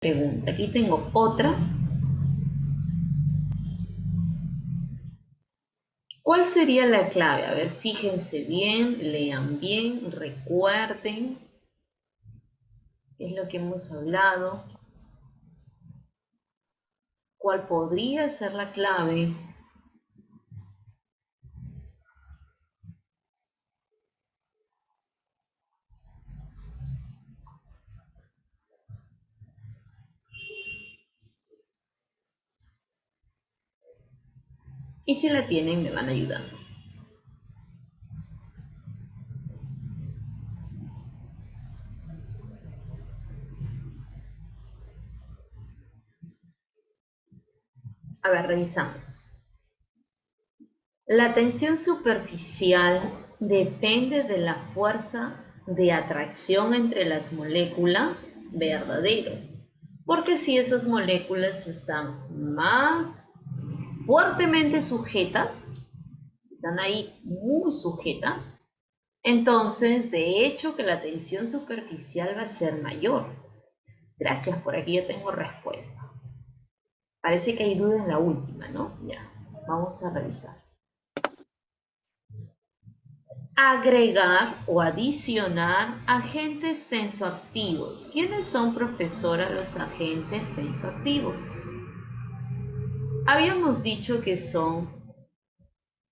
Pregunta. Aquí tengo otra. ¿Cuál sería la clave? A ver, fíjense bien, lean bien, recuerden qué es lo que hemos hablado. ¿Cuál podría ser la clave? Y si la tienen, me van ayudando. A ver, revisamos. La tensión superficial depende de la fuerza de atracción entre las moléculas, verdadero. Porque si esas moléculas están más fuertemente sujetas, si están ahí muy sujetas, entonces de hecho que la tensión superficial va a ser mayor. Gracias, por aquí ya tengo respuesta. Parece que hay duda en la última, ¿no? Ya, vamos a revisar. Agregar o adicionar agentes tensoactivos. ¿Quiénes son, profesora, los agentes tensoactivos? Habíamos dicho que son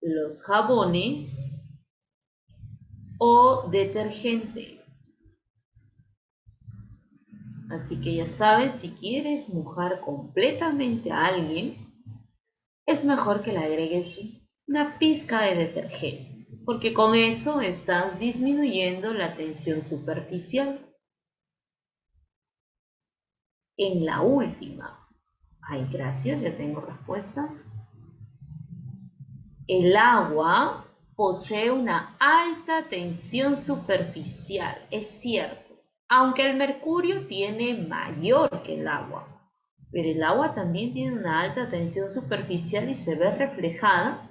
los jabones o detergente. Así que ya sabes, si quieres mojar completamente a alguien, es mejor que le agregues una pizca de detergente, porque con eso estás disminuyendo la tensión superficial. En la última, ay, gracias, ya tengo respuestas. El agua posee una alta tensión superficial, es cierto, aunque el mercurio tiene mayor que el agua, pero el agua también tiene una alta tensión superficial y se ve reflejada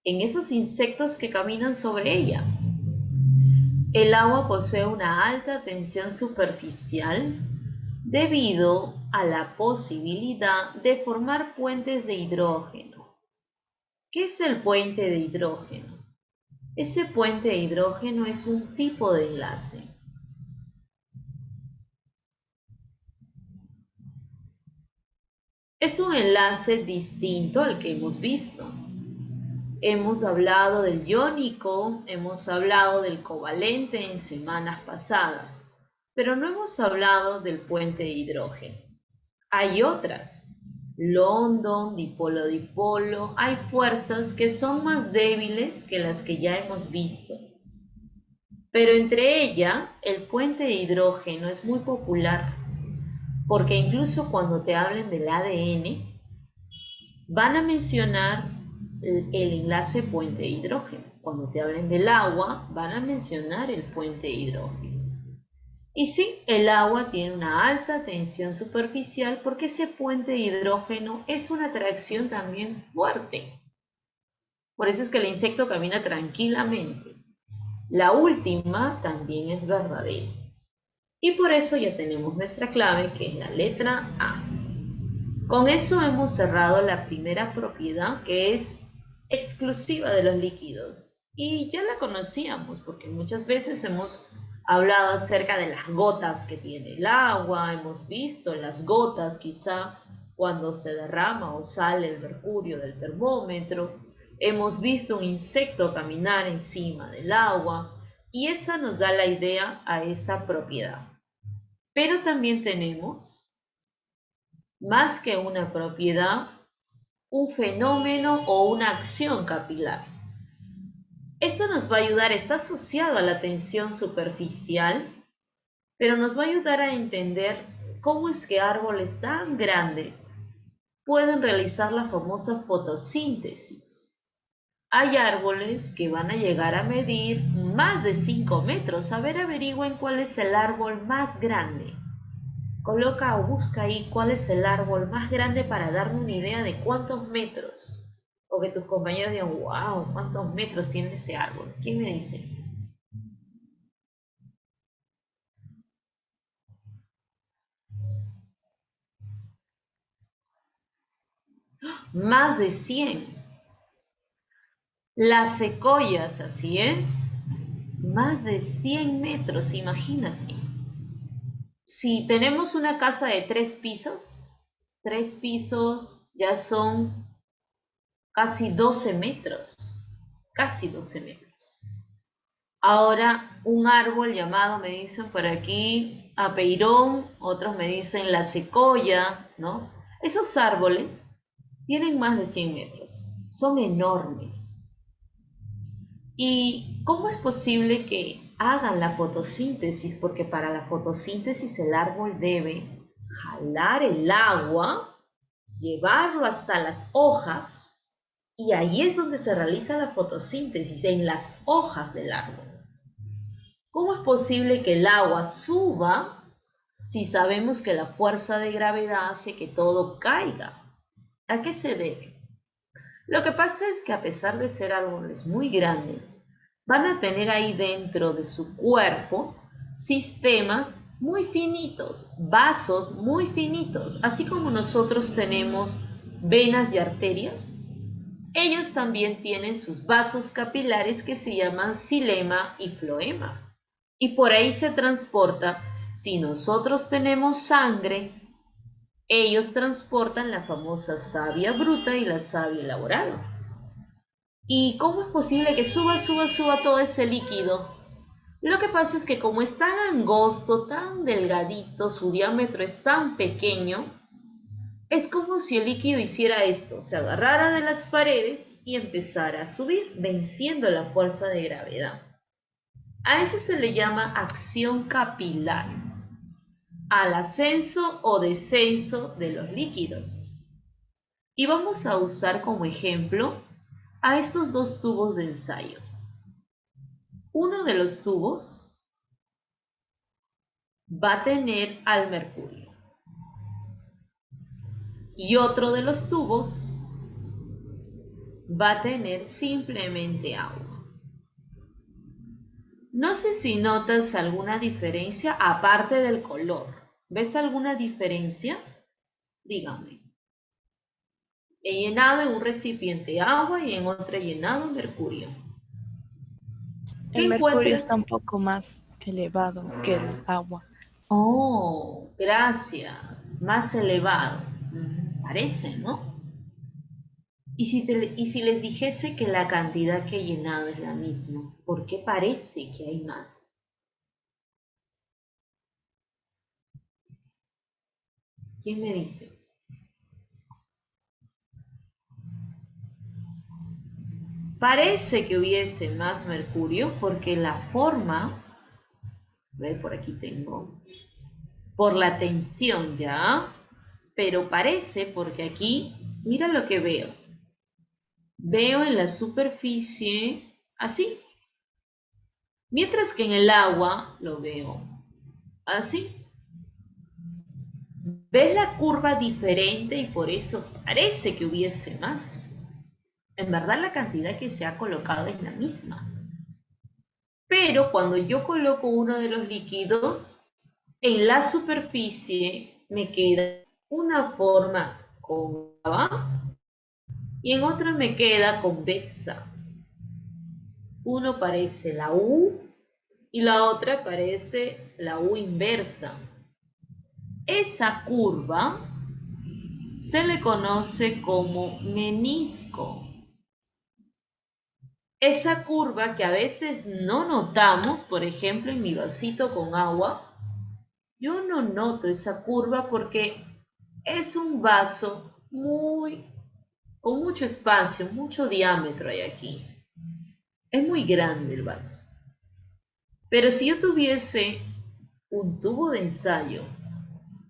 en esos insectos que caminan sobre ella. El agua posee una alta tensión superficial debido a la posibilidad de formar puentes de hidrógeno. ¿Qué es el puente de hidrógeno? Ese puente de hidrógeno es un tipo de enlace. Es un enlace distinto al que hemos visto. Hemos hablado del iónico, hemos hablado del covalente en semanas pasadas, pero no hemos hablado del puente de hidrógeno. Hay otras, London, dipolo-dipolo, hay fuerzas que son más débiles que las que ya hemos visto. Pero entre ellas, el puente de hidrógeno es muy popular, porque incluso cuando te hablen del ADN, van a mencionar el enlace puente de hidrógeno. Cuando te hablen del agua, van a mencionar el puente de hidrógeno. Y sí, el agua tiene una alta tensión superficial porque ese puente de hidrógeno es una atracción también fuerte. Por eso es que el insecto camina tranquilamente. La última también es verdadera. Y por eso ya tenemos nuestra clave, que es la letra A. Con eso hemos cerrado la primera propiedad, que es exclusiva de los líquidos. Y ya la conocíamos porque muchas veces hemos hablado acerca de las gotas que tiene el agua, hemos visto las gotas quizá cuando se derrama o sale el mercurio del termómetro, hemos visto un insecto caminar encima del agua y esa nos da la idea a esta propiedad. Pero también tenemos, más que una propiedad, un fenómeno o una acción capilar. Esto nos va a ayudar, está asociado a la tensión superficial, pero nos va a ayudar a entender cómo es que árboles tan grandes pueden realizar la famosa fotosíntesis. Hay árboles que van a llegar a medir más de 5 metros. A ver, averigüen cuál es el árbol más grande. Coloca o busca ahí cuál es el árbol más grande para darme una idea de cuántos metros. O que tus compañeros digan, wow, ¿cuántos metros tiene ese árbol? ¿Quién me dice? más de 100. Las secoyas, así es, más de 100 metros, imagínate. Si tenemos una casa de 3 pisos ya son casi 12 metros, casi 12 metros. Ahora, un árbol llamado, me dicen por aquí, apeirón, otros me dicen la secoya, ¿no? Esos árboles tienen más de 100 metros, son enormes. ¿Y cómo es posible que hagan la fotosíntesis? Porque para la fotosíntesis el árbol debe jalar el agua, llevarlo hasta las hojas, y ahí es donde se realiza la fotosíntesis, en las hojas del árbol. ¿Cómo es posible que el agua suba si sabemos que la fuerza de gravedad hace que todo caiga? ¿A qué se debe? Lo que pasa es que a pesar de ser árboles muy grandes, van a tener ahí dentro de su cuerpo sistemas muy finitos, vasos muy finitos, así como nosotros tenemos venas y arterias. Ellos también tienen sus vasos capilares que se llaman xilema y floema. Y por ahí se transporta, si nosotros tenemos sangre, ellos transportan la famosa savia bruta y la savia elaborada. ¿Y cómo es posible que suba todo ese líquido? Lo que pasa es que como es tan angosto, tan delgadito, su diámetro es tan pequeño, es como si el líquido hiciera esto, se agarrara de las paredes y empezara a subir, venciendo la fuerza de gravedad. A eso se le llama acción capilar, al ascenso o descenso de los líquidos. Y vamos a usar como ejemplo a estos dos tubos de ensayo. Uno de los tubos va a tener al mercurio y otro de los tubos va a tener simplemente agua. No sé si notas alguna diferencia aparte del color. ¿Ves alguna diferencia? Dígame. He llenado en un recipiente agua y en otro he llenado mercurio. ¿Qué El mercurio encuentras? está un poco más elevado que el agua. Oh, gracias. Más elevado. Parece, ¿no? Y si les dijese que la cantidad que he llenado es la misma, ¿por qué parece que hay más? ¿Quién me dice? Parece que hubiese más mercurio porque la forma, a ver, por aquí tengo, por la tensión ya, pero parece porque aquí, mira lo que veo. Veo en la superficie así, mientras que en el agua lo veo así. ¿Ves la curva diferente y por eso parece que hubiese más? En verdad la cantidad que se ha colocado es la misma. Pero cuando yo coloco uno de los líquidos, en la superficie me queda una forma cóncava y en otra me queda convexa. Uno parece la U y la otra parece la U inversa. Esa curva se le conoce como menisco. Esa curva que a veces no notamos, por ejemplo, en mi vasito con agua, yo no noto esa curva porque es un vaso con mucho espacio, mucho diámetro hay aquí. Es muy grande el vaso. Pero si yo tuviese un tubo de ensayo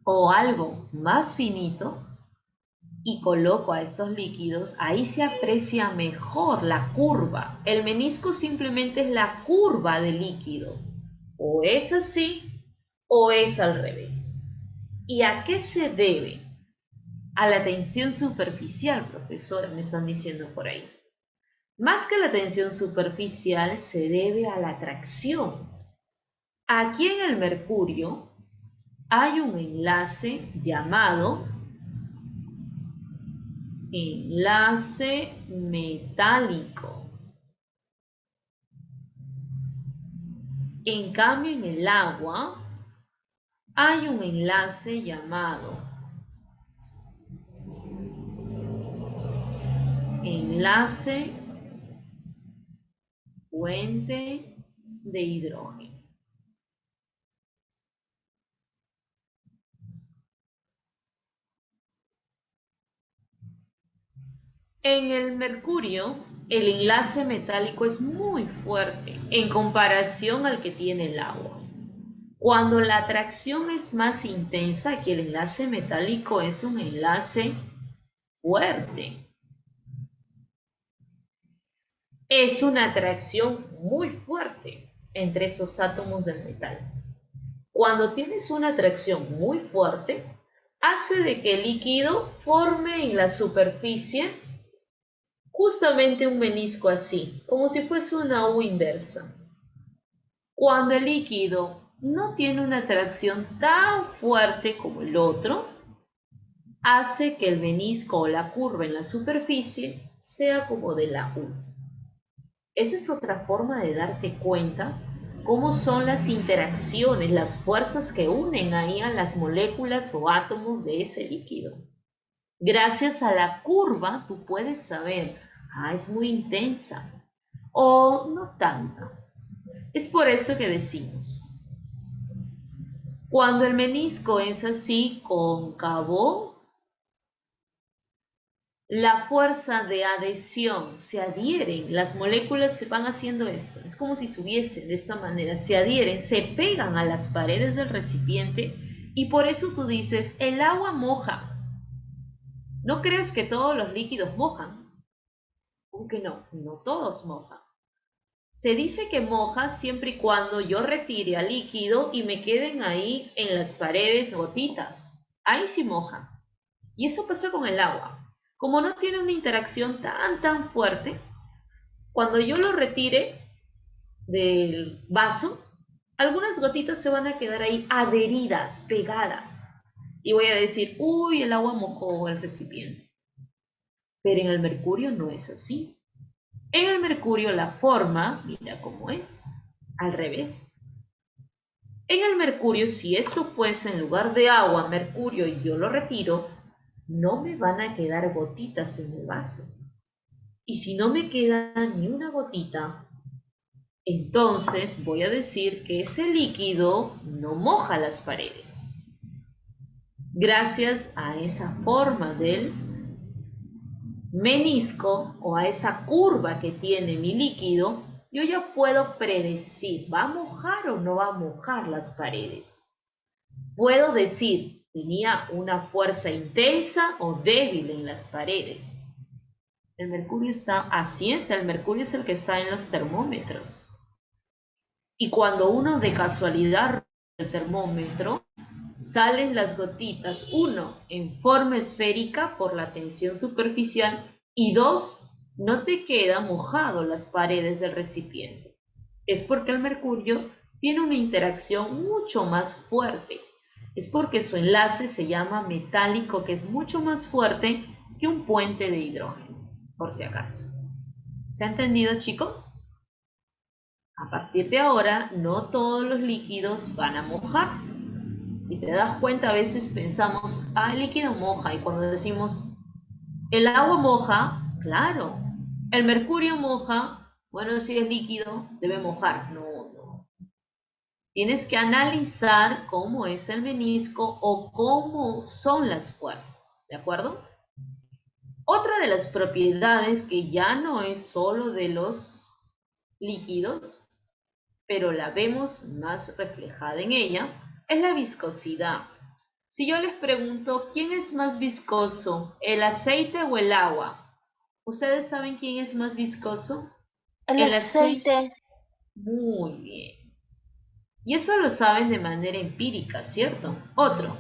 o algo más finito, y coloco a estos líquidos, ahí se aprecia mejor la curva. El menisco simplemente es la curva del líquido. O es así o es al revés. ¿Y a qué se debe? A la tensión superficial, profesora, me están diciendo por ahí. Más que la tensión superficial, se debe a la atracción. Aquí en el mercurio hay un enlace llamado enlace metálico. En cambio, en el agua hay un enlace llamado enlace puente de hidrógeno. En el mercurio, el enlace metálico es muy fuerte en comparación al que tiene el agua. Cuando la atracción es más intensa, aquí el enlace metálico es un enlace fuerte. Es una atracción muy fuerte entre esos átomos del metal. Cuando tienes una atracción muy fuerte, hace de que el líquido forme en la superficie justamente un menisco así, como si fuese una U inversa. Cuando el líquido no tiene una atracción tan fuerte como el otro, hace que el menisco o la curva en la superficie sea como de la U. Esa es otra forma de darte cuenta cómo son las interacciones, las fuerzas que unen ahí a las moléculas o átomos de ese líquido. Gracias a la curva tú puedes saber, es muy intensa o no tanta. Es por eso que decimos, cuando el menisco es así cóncavo, la fuerza de adhesión se adhieren, las moléculas se van haciendo esto, es como si subiesen de esta manera, se adhieren, se pegan a las paredes del recipiente y por eso tú dices, el agua moja. No creas que todos los líquidos mojan, aunque no todos mojan. Se dice que moja siempre y cuando yo retire al líquido y me queden ahí en las paredes gotitas. Ahí sí moja. Y eso pasa con el agua. Como no tiene una interacción tan fuerte, cuando yo lo retire del vaso, algunas gotitas se van a quedar ahí adheridas, pegadas. Y voy a decir, uy, el agua mojó el recipiente. Pero en el mercurio no es así. En el mercurio la forma, mira cómo es, al revés. En el mercurio, si esto fuese en lugar de agua, mercurio, y yo lo retiro, no me van a quedar gotitas en el vaso. Y si no me queda ni una gotita, entonces voy a decir que ese líquido no moja las paredes. Gracias a esa forma del menisco o a esa curva que tiene mi líquido, yo ya puedo predecir, ¿va a mojar o no va a mojar las paredes? Puedo decir, tenía una fuerza intensa o débil en las paredes. El mercurio está, así es, el mercurio es el que está en los termómetros. Y cuando uno de casualidad el termómetro, salen las gotitas, uno, en forma esférica por la tensión superficial y dos, no te queda mojado las paredes del recipiente. Es porque el mercurio tiene una interacción mucho más fuerte. Es porque su enlace se llama metálico, que es mucho más fuerte que un puente de hidrógeno, por si acaso. ¿Se ha entendido, chicos? A partir de ahora, no todos los líquidos van a mojar. Si te das cuenta, a veces pensamos, el líquido moja, y cuando decimos, el agua moja, claro, el mercurio moja, bueno, si es líquido, debe mojar. No. Tienes que analizar cómo es el menisco o cómo son las fuerzas, ¿de acuerdo? Otra de las propiedades que ya no es solo de los líquidos, pero la vemos más reflejada en ella, es la viscosidad. Si yo les pregunto, ¿quién es más viscoso, el aceite o el agua? ¿Ustedes saben quién es más viscoso? El El aceite. aceite. Muy bien. Y eso lo saben de manera empírica, ¿cierto? Otro.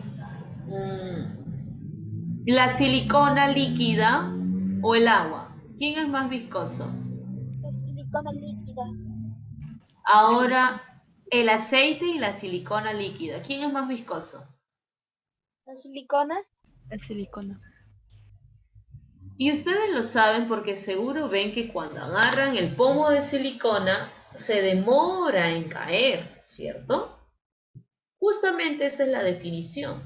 La silicona líquida o el agua. ¿Quién es más viscoso? La silicona líquida. Ahora, el aceite y la silicona líquida. ¿Quién es más viscoso? La silicona. La silicona. Y ustedes lo saben porque seguro ven que cuando agarran el pomo de silicona se demora en caer, ¿cierto? Justamente esa es la definición.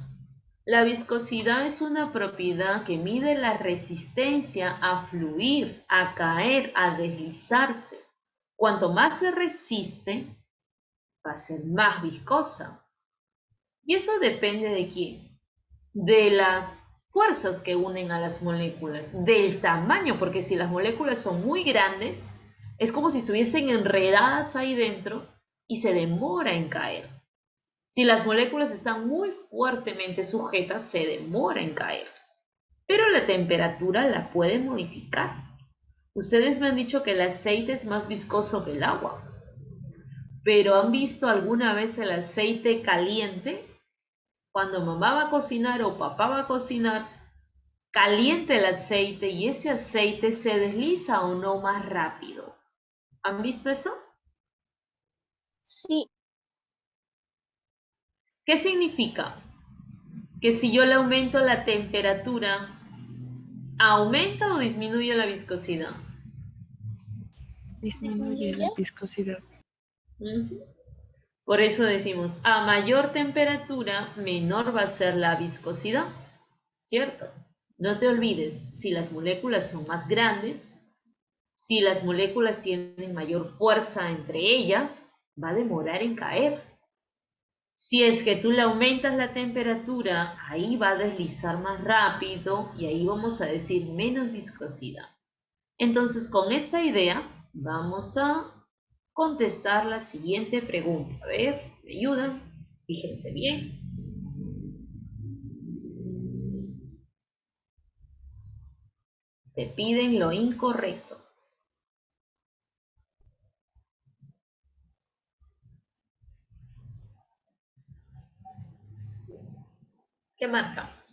La viscosidad es una propiedad que mide la resistencia a fluir, a caer, a deslizarse. Cuanto más se resiste, va a ser más viscosa. Y eso depende de quién, de las fuerzas que unen a las moléculas, del tamaño, porque si las moléculas son muy grandes, es como si estuviesen enredadas ahí dentro y se demora en caer. Si las moléculas están muy fuertemente sujetas, se demora en caer. Pero la temperatura la puede modificar. Ustedes me han dicho que el aceite es más viscoso que el agua, pero ¿han visto alguna vez el aceite caliente? Cuando mamá va a cocinar o papá va a cocinar, calienta el aceite y ese aceite se desliza o no más rápido. ¿Han visto eso? Sí, ¿Qué significa? Que si yo le aumento la temperatura, ¿aumenta o disminuye la viscosidad? Disminuye la disminuye. viscosidad. Ujú. Por eso decimos, a mayor temperatura, menor va a ser la viscosidad, ¿cierto? No te olvides, si las moléculas son más grandes, si las moléculas tienen mayor fuerza entre ellas, va a demorar en caer. Si es que tú le aumentas la temperatura, ahí va a deslizar más rápido y ahí vamos a decir menos viscosidad. Entonces, con esta idea, vamos a contestar la siguiente pregunta. A ver, ¿me ayudan? Fíjense bien. Te piden lo incorrecto. ¿Qué marcamos?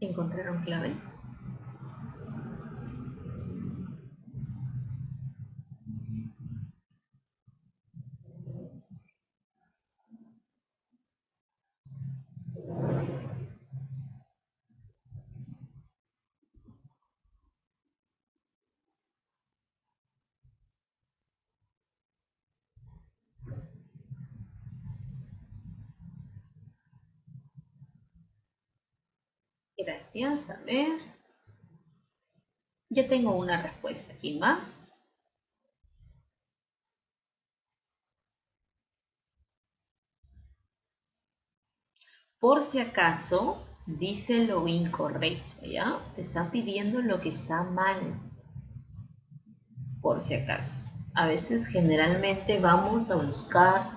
¿Encontraron clave? Gracias. A ver. Ya tengo una respuesta. ¿Quién más? Por si acaso, dice lo incorrecto, ¿ya? Te están pidiendo lo que está mal. Por si acaso. A veces generalmente vamos a buscar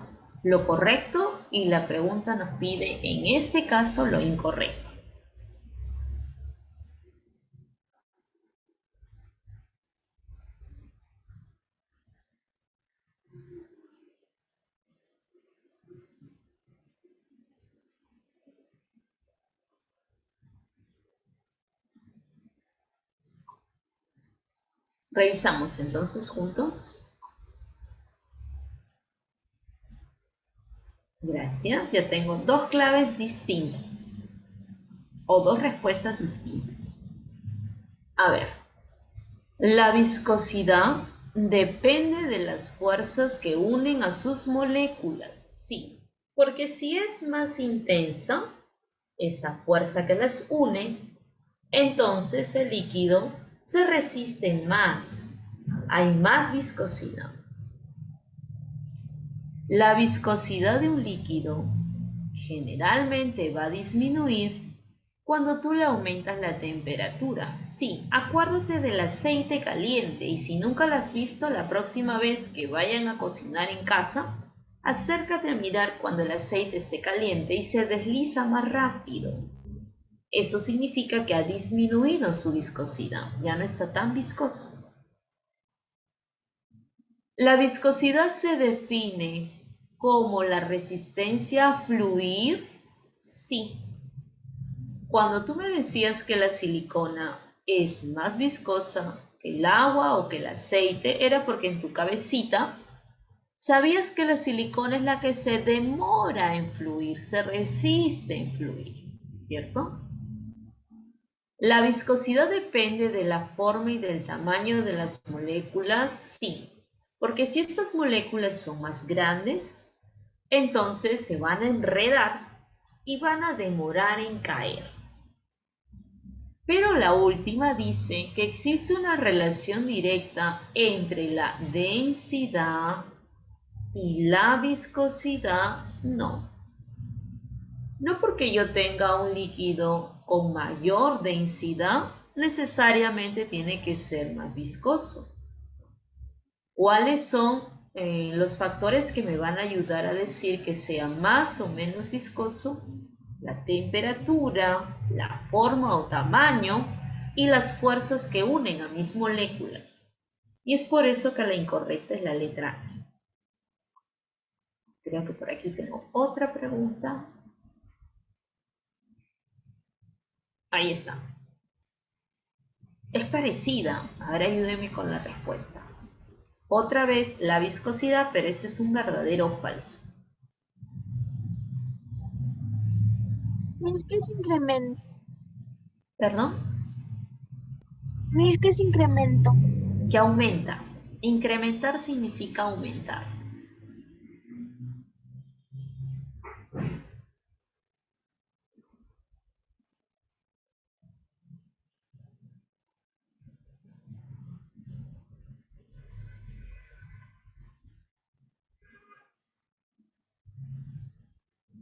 lo correcto y la pregunta nos pide, en este caso, lo incorrecto. Revisamos entonces juntos. Gracias, ya tengo dos claves distintas o dos respuestas distintas. A ver, la viscosidad depende de las fuerzas que unen a sus moléculas, sí, porque si es más intensa esta fuerza que las une, entonces el líquido se resiste más, hay más viscosidad. La viscosidad de un líquido generalmente va a disminuir cuando tú le aumentas la temperatura. Sí, acuérdate del aceite caliente y si nunca lo has visto, la próxima vez que vayan a cocinar en casa, acércate a mirar cuando el aceite esté caliente y se desliza más rápido. Eso significa que ha disminuido su viscosidad, ya no está tan viscoso. La viscosidad se define como la resistencia a fluir, sí. Cuando tú me decías que la silicona es más viscosa que el agua o que el aceite, era porque en tu cabecita sabías que la silicona es la que se demora en fluir, se resiste en fluir, ¿cierto? La viscosidad depende de la forma y del tamaño de las moléculas, sí, porque si estas moléculas son más grandes, entonces se van a enredar y van a demorar en caer. Pero la última dice que existe una relación directa entre la densidad y la viscosidad, no. No porque yo tenga un líquido con mayor densidad, necesariamente tiene que ser más viscoso. ¿Cuáles son los factores que me van a ayudar a decir que sea más o menos viscoso? La temperatura, la forma o tamaño y las fuerzas que unen a mis moléculas. Y es por eso que la incorrecta es la letra I. Creo que por aquí tengo otra pregunta. Ahí está. Es parecida. Ahora ayúdeme con la respuesta. Otra vez la viscosidad, pero este es un verdadero o falso. Es que es incremento. ¿Perdón? Es que es incremento. Que aumenta. Incrementar significa aumentar.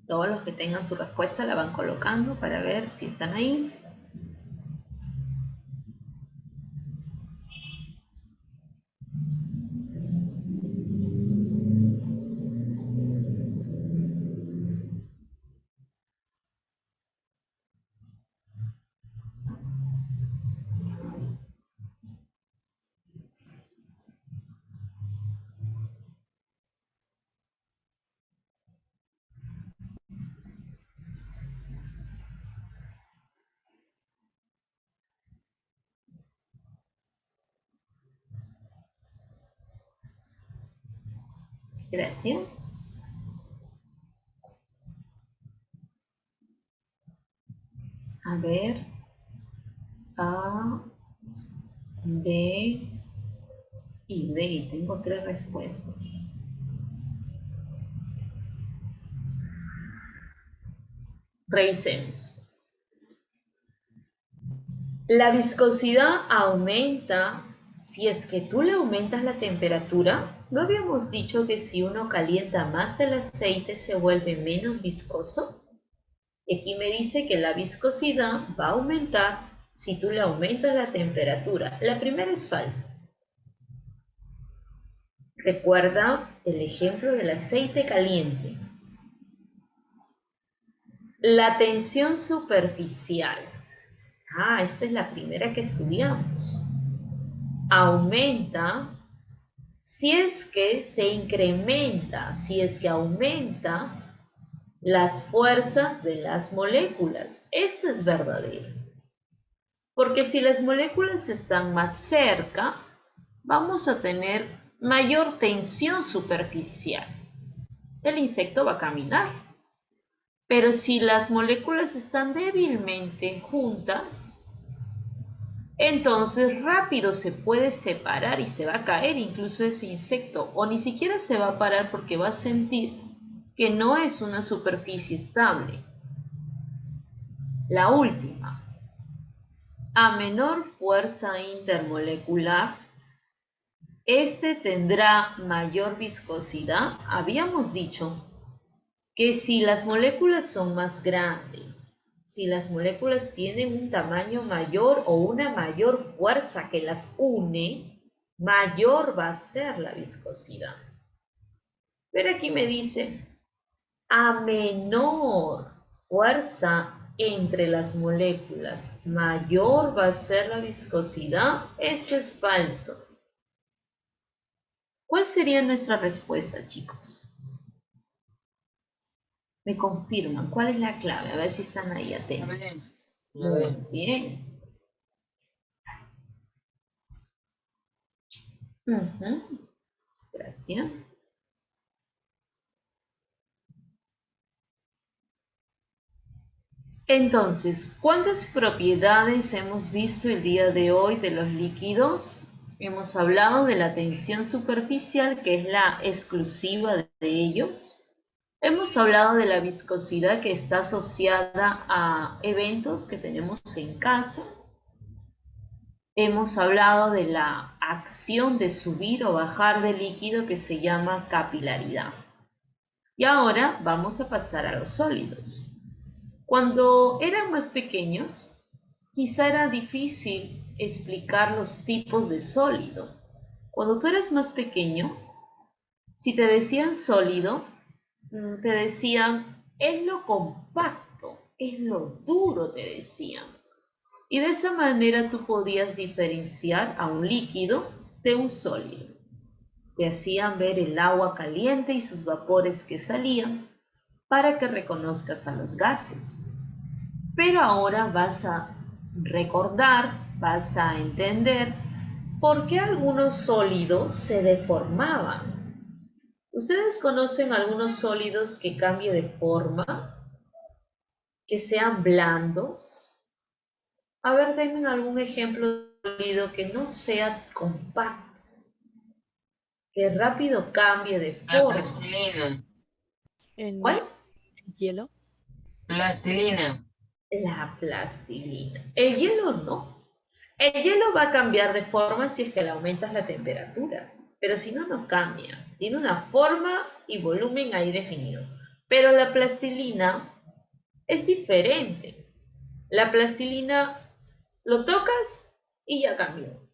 Todos los que tengan su respuesta la van colocando para ver si están ahí. Gracias. A ver. A, B y D. Tengo tres respuestas. Revisemos. La viscosidad aumenta si es que tú le aumentas la temperatura. ¿No habíamos dicho que si uno calienta más el aceite se vuelve menos viscoso? Y aquí me dice que la viscosidad va a aumentar si tú le aumentas la temperatura. La primera es falsa. Recuerda el ejemplo del aceite caliente. La tensión superficial. Esta es la primera que estudiamos. Aumenta si es que se incrementa, si es que aumenta las fuerzas de las moléculas. Eso es verdadero. Porque si las moléculas están más cerca, vamos a tener mayor tensión superficial. El insecto va a caminar. Pero si las moléculas están débilmente juntas, entonces rápido se puede separar y se va a caer incluso ese insecto, o ni siquiera se va a parar porque va a sentir que no es una superficie estable. La última. A menor fuerza intermolecular, este tendrá mayor viscosidad. Habíamos dicho que si las moléculas son más grandes, si las moléculas tienen un tamaño mayor o una mayor fuerza que las une, mayor va a ser la viscosidad. Pero aquí me dice, a menor fuerza entre las moléculas, mayor va a ser la viscosidad. Esto es falso. ¿Cuál sería nuestra respuesta, chicos? Me confirman, ¿cuál es la clave? A ver si están ahí atentos. Muy bien. Gracias. Entonces, ¿cuántas propiedades hemos visto el día de hoy de los líquidos? Hemos hablado de la tensión superficial, que es la exclusiva de ellos. Hemos hablado de la viscosidad, que está asociada a eventos que tenemos en casa. Hemos hablado de la acción de subir o bajar de líquido, que se llama capilaridad. Y ahora vamos a pasar a los sólidos. Cuando eran más pequeños, quizá era difícil explicar los tipos de sólido. Cuando tú eras más pequeño, si te decían sólido, te decían, es lo compacto, es lo duro, te decían. Y de esa manera tú podías diferenciar a un líquido de un sólido. Te hacían ver el agua caliente y sus vapores que salían para que reconozcas a los gases. Pero ahora vas a recordar, vas a entender por qué algunos sólidos se deformaban. ¿Ustedes conocen algunos sólidos que cambien de forma, que sean blandos? A ver, denme algún ejemplo de sólido que no sea compacto, que rápido cambie de La forma. plastilina. El ¿Cuál? hielo. Plastilina. La plastilina. El hielo no. El hielo va a cambiar de forma si es que le aumentas la temperatura, pero si no, no cambia. Tiene una forma y volumen ahí definido. Pero la plastilina es diferente. La plastilina lo tocas y ya cambió.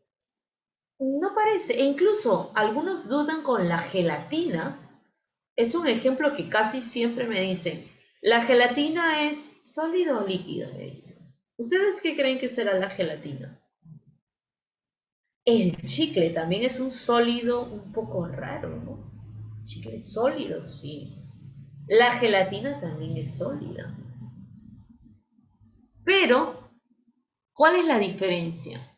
No parece, e incluso algunos dudan con la gelatina. Es un ejemplo que casi siempre me dicen, ¿la gelatina es sólido o líquido? Me dicen. ¿Ustedes qué creen que será la gelatina? El chicle también es un sólido un poco raro, ¿no? Chicle sólido, sí. La gelatina también es sólida. Pero, ¿cuál es la diferencia?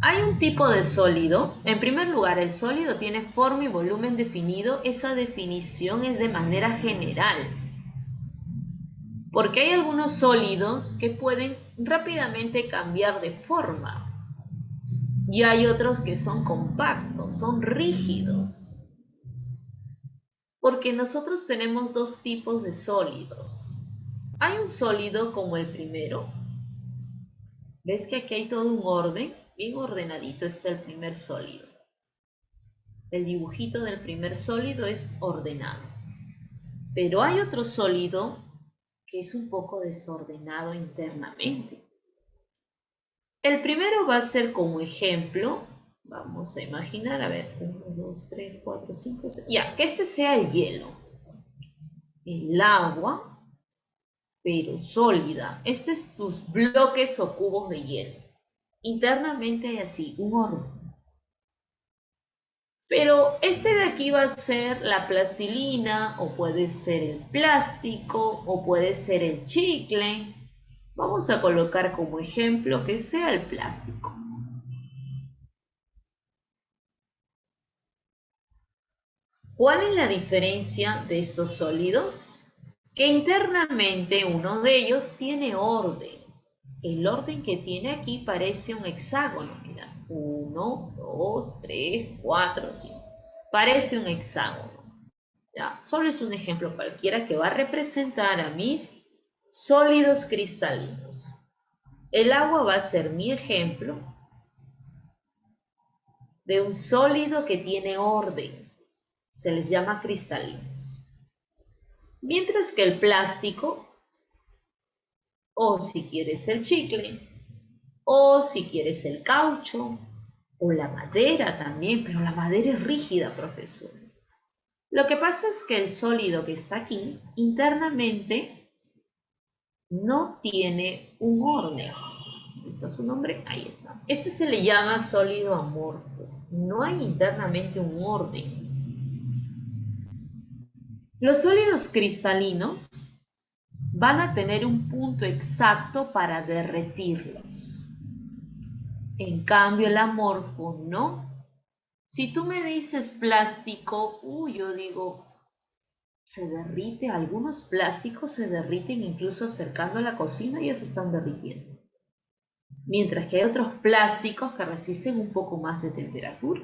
Hay un tipo de sólido. En primer lugar, el sólido tiene forma y volumen definido. Esa definición es de manera general. Porque hay algunos sólidos que pueden rápidamente cambiar de forma. Y hay otros que son compactos, son rígidos. Porque nosotros tenemos dos tipos de sólidos. Hay un sólido como el primero. ¿Ves que aquí hay todo un orden? Bien ordenadito está el primer sólido. El dibujito del primer sólido es ordenado. Pero hay otro sólido que es un poco desordenado internamente. El primero va a ser como ejemplo. Vamos a imaginar, a ver, 1, 2, 3, 4, 5, 6. Ya, que este sea el hielo. El agua, pero sólida. Este es tus bloques o cubos de hielo. Internamente hay así, un orden. Pero este de aquí va a ser la plastilina, o puede ser el plástico, o puede ser el chicle. Vamos a colocar como ejemplo que sea el plástico. ¿Cuál es la diferencia de estos sólidos? Que internamente uno de ellos tiene orden. El orden que tiene aquí parece un hexágono. Mira, 1, 2, 3, 4, 5. Parece un hexágono. Ya, solo es un ejemplo cualquiera que va a representar a mis sólidos cristalinos. El agua va a ser mi ejemplo de un sólido que tiene orden. Se les llama cristalinos. Mientras que el plástico, o si quieres el chicle, o si quieres el caucho, o la madera también, pero la madera es rígida, profesor. Lo que pasa es que el sólido que está aquí, internamente, no tiene un orden. ¿Dónde está su nombre? Ahí está. Este se le llama sólido amorfo. no hay internamente un orden. Los sólidos cristalinos van a tener un punto exacto para derretirlos. En cambio, el amorfo no. Si tú me dices plástico, yo digo, se derrite. Algunos plásticos se derriten incluso acercando a la cocina y ya se están derritiendo. Mientras que hay otros plásticos que resisten un poco más de temperatura.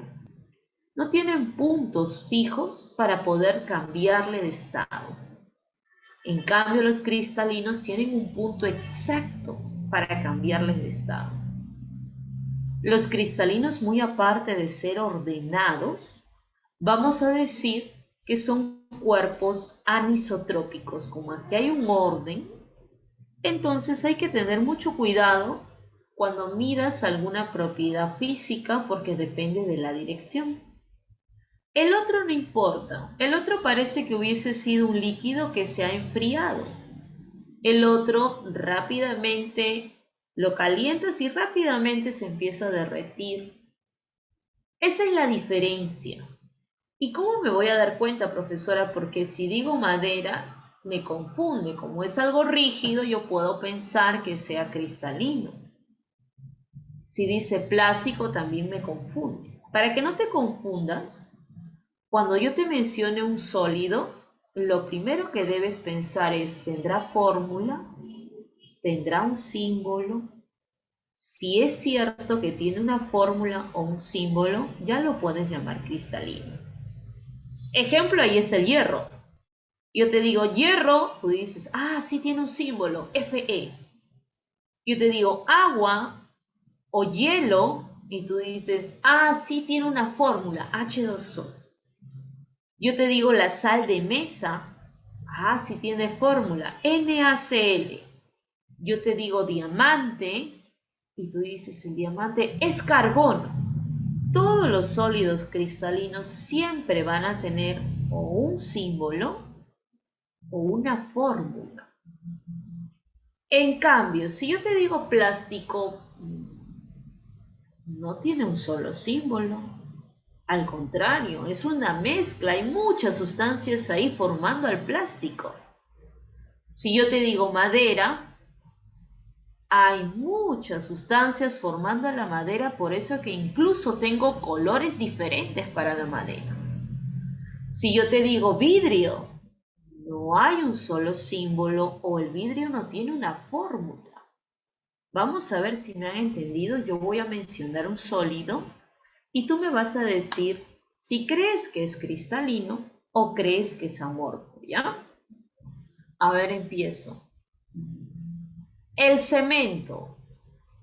No tienen puntos fijos para poder cambiarle de estado. En cambio, los cristalinos tienen un punto exacto para cambiarles de estado. Los cristalinos, muy aparte de ser ordenados, vamos a decir que son cuerpos anisotrópicos. Como aquí hay un orden, entonces hay que tener mucho cuidado cuando miras alguna propiedad física porque depende de la dirección. El otro no importa, el otro parece que hubiese sido un líquido que se ha enfriado. El otro rápidamente lo calientas y rápidamente se empieza a derretir. Esa es la diferencia. ¿Y cómo me voy a dar cuenta, profesora? Porque si digo madera, me confunde. Como es algo rígido, yo puedo pensar que sea cristalino. Si dice plástico, también me confunde. Para que no te confundas, cuando yo te mencione un sólido, lo primero que debes pensar es, ¿tendrá fórmula? ¿Tendrá un símbolo? Si es cierto que tiene una fórmula o un símbolo, ya lo puedes llamar cristalino. Ejemplo, ahí está el hierro. Yo te digo hierro, tú dices, sí tiene un símbolo, Fe. Yo te digo agua o hielo, y tú dices, sí tiene una fórmula, H2O. Yo te digo la sal de mesa, sí tiene fórmula, NaCl. Yo te digo diamante, y tú dices, el diamante es carbono. Todos los sólidos cristalinos siempre van a tener o un símbolo o una fórmula. En cambio, si yo te digo plástico, no tiene un solo símbolo. Al contrario, es una mezcla, hay muchas sustancias ahí formando al plástico. Si yo te digo madera, hay muchas sustancias formando la madera, por eso que incluso tengo colores diferentes para la madera. Si yo te digo vidrio, no hay un solo símbolo o el vidrio no tiene una fórmula. Vamos a ver si me han entendido. Yo voy a mencionar un sólido y tú me vas a decir si crees que es cristalino o crees que es amorfo, ¿ya? A ver, empiezo. El cemento,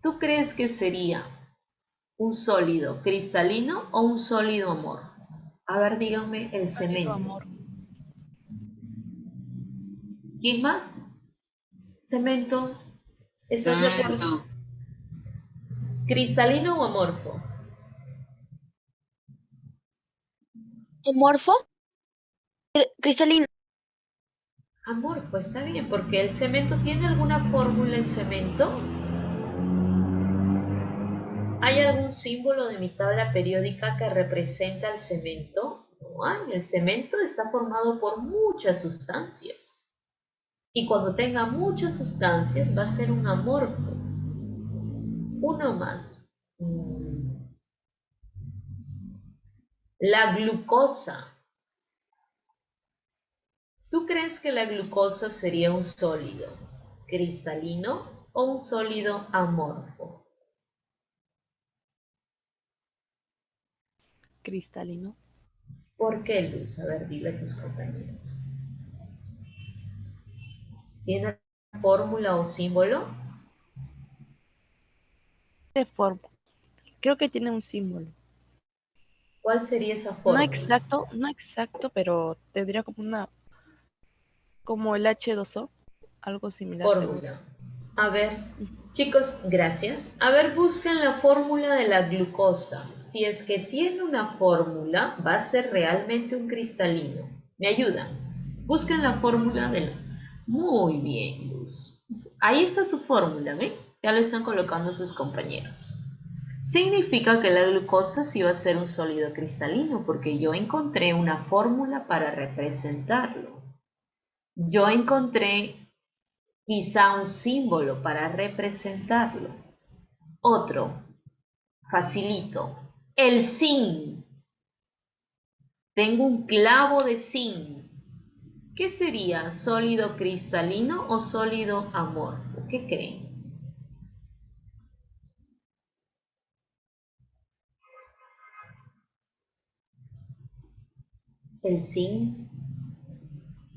¿tú crees que sería un sólido cristalino o un sólido amorfo? A ver, díganme el cemento. Amor. ¿Quién más? Cemento. ¿Estás de acuerdo? Cemento. ¿Cristalino o amorfo? ¿Amorfo? Cristalino. Amorfo, está bien, porque el cemento tiene alguna fórmula, el cemento. ¿Hay algún símbolo de mi tabla periódica que representa el cemento? No hay, el cemento está formado por muchas sustancias. Y cuando tenga muchas sustancias va a ser un amorfo. Uno más. La glucosa. ¿Tú crees que la glucosa sería un sólido cristalino o un sólido amorfo? Cristalino. ¿Por qué, Luz? A ver, dile a tus compañeros. ¿Tiene fórmula o símbolo? De forma. Creo que tiene un símbolo. ¿Cuál sería esa No fórmula? exacto, pero tendría como el H2O, algo similar seguro. Fórmula. A ver, chicos, gracias. A ver, busquen la fórmula de la glucosa. Si es que tiene una fórmula, va a ser realmente un cristalino. ¿Me ayudan? Busquen la fórmula del... Muy bien, Luz. Ahí está su fórmula, ¿ven? Ya lo están colocando sus compañeros. Significa que la glucosa sí va a ser un sólido cristalino porque yo encontré una fórmula para representarlo. Yo encontré quizá un símbolo para representarlo. Otro, facilito, el zinc. Tengo un clavo de zinc. ¿Qué sería? ¿Sólido cristalino o sólido amorfo? ¿Qué creen? El zinc,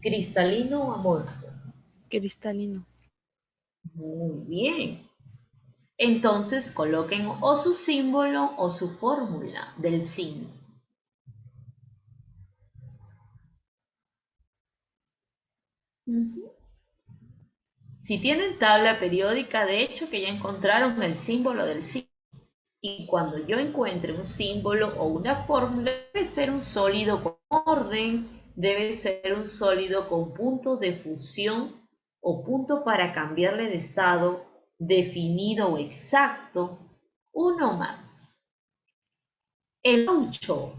cristalino o amorfo. Cristalino. Muy bien. Entonces coloquen o su símbolo o su fórmula del zinc. Si tienen tabla periódica, de hecho que ya encontraron el símbolo del zinc. Y cuando yo encuentre un símbolo o una fórmula, debe ser un sólido con orden, debe ser un sólido con punto de fusión o punto para cambiarle de estado definido o exacto. Uno más. El caucho.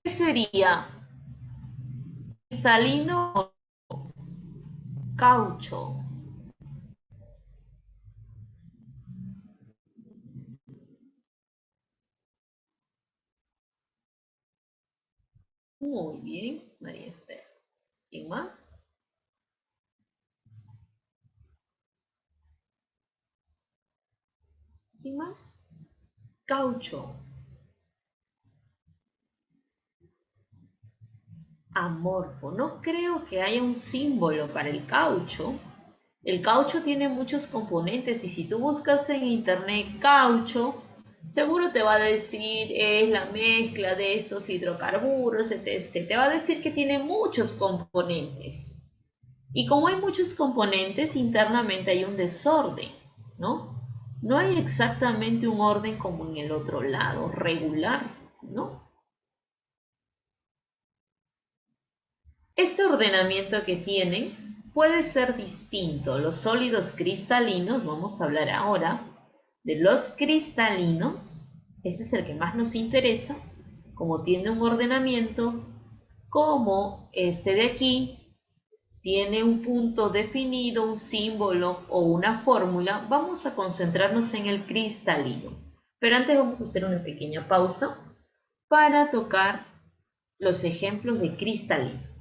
¿Qué sería? ¿Cristalino o caucho? Muy bien, María Esther. ¿Quién más? ¿Quién más? Caucho. Amorfo. No creo que haya un símbolo para el caucho. El caucho tiene muchos componentes y si tú buscas en internet caucho, seguro te va a decir es la mezcla de estos hidrocarburos, etc. Te va a decir que tiene muchos componentes. Y como hay muchos componentes, internamente hay un desorden, ¿no? No hay exactamente un orden como en el otro lado, regular, ¿no? Este ordenamiento que tienen puede ser distinto. Los sólidos cristalinos, vamos a hablar ahora de los cristalinos, este es el que más nos interesa, como tiene un ordenamiento, como este de aquí tiene un punto definido, un símbolo o una fórmula, vamos a concentrarnos en el cristalino. Pero antes vamos a hacer una pequeña pausa para tocar los ejemplos de cristalino.